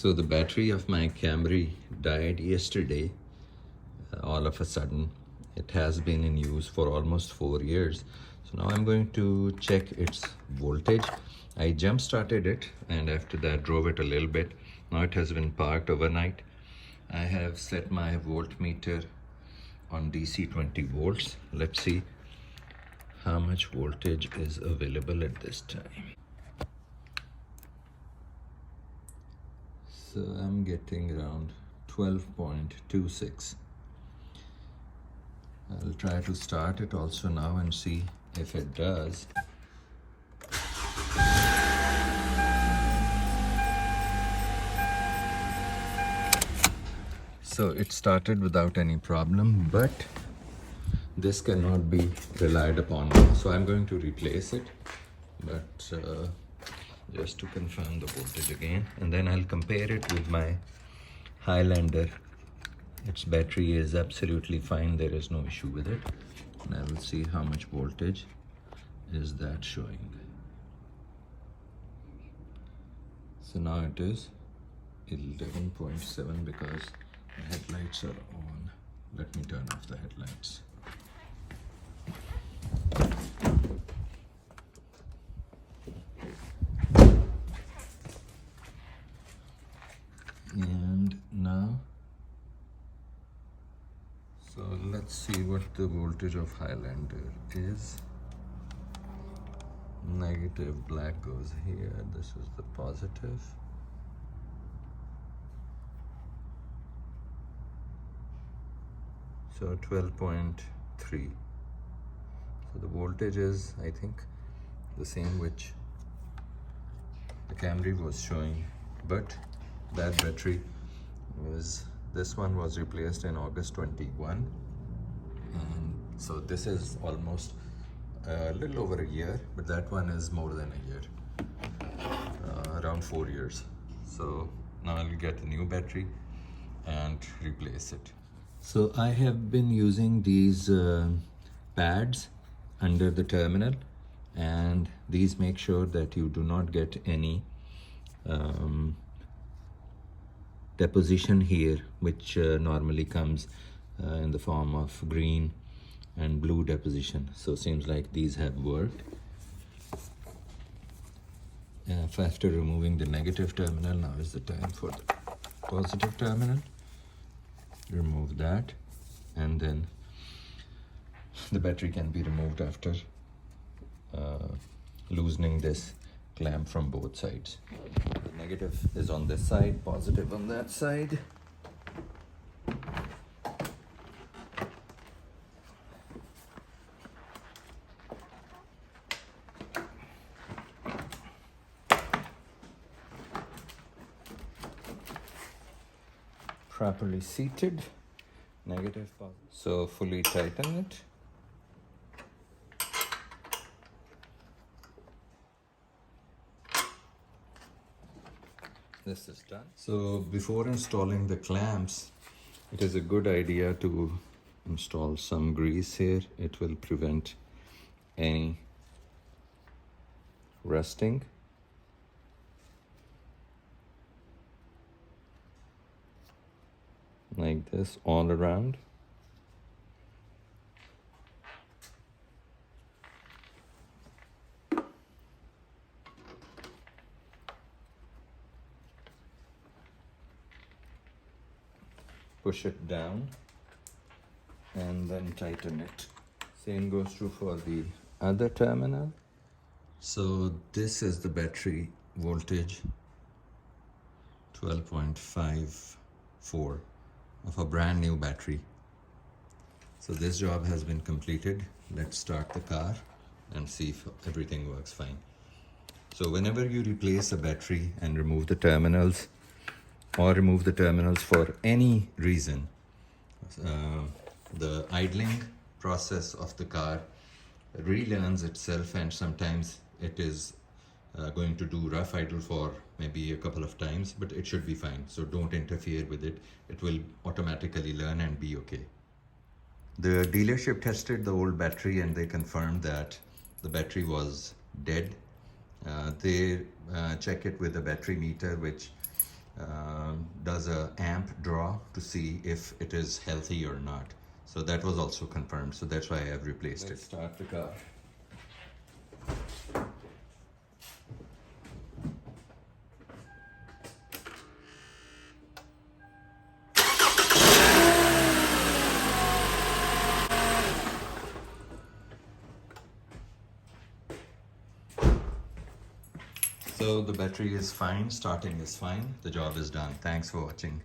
So the battery of my Camry died yesterday, all of a sudden. It has been in use for almost 4 years. So now I'm going to check its voltage. I jump started it and after that drove it a little bit. Now it has been parked overnight. I have set my voltmeter on DC 20 volts. Let's see how much voltage is available at this time. So I'm getting around 12.26. I'll try to start it also now and see if it does. So it started without any problem, but this cannot be relied upon. So I'm going to replace it, but just to confirm the voltage again, and then I'll compare it with my Highlander. Its battery is absolutely fine, there is no issue with it, and I will see how much voltage is that showing. So now it is 11.7 because the headlights are on. Let me turn off the headlights. And now, so let's see what the voltage of Highlander is. Negative, black goes here, this is the positive. So 12.3. So the voltage is, I think, the same which the Camry was showing, but that battery was, this one was replaced in August 21, and so this is almost a little over a year, but that one is more than a year, around 4 years. So now I'll get a new battery and replace it. So I have been using these pads under the terminal, and these make sure that you do not get any deposition here, which normally comes in the form of green and blue deposition. So seems like these have worked. After removing the negative terminal, now is the time for the positive terminal. Remove that, and then the battery can be removed after loosening this clamp from both sides. The negative is on this side, positive on that side. Properly seated, negative, positive. So fully tighten it. This is done. So before installing the clamps, it is a good idea to install some grease here. It will prevent any rusting. Like this all around. Push it down and then tighten it. Same goes true for the other terminal. So this is the battery voltage, 12.54 of a brand new battery. So this job has been completed. Let's start the car and see if everything works fine. So whenever you replace a battery and remove the terminals, or remove the terminals for any reason, the idling process of the car relearns itself, and sometimes it is going to do rough idle for maybe a couple of times, but it should be fine. So don't interfere with it. It will automatically learn and be okay. The dealership tested the old battery and they confirmed that the battery was dead. They check it with a battery meter, which does a amp draw to see if it is healthy or not. So that was also confirmed. So that's why I have replaced it. Start the car. So the battery is fine, starting is fine, the job is done. Thanks for watching.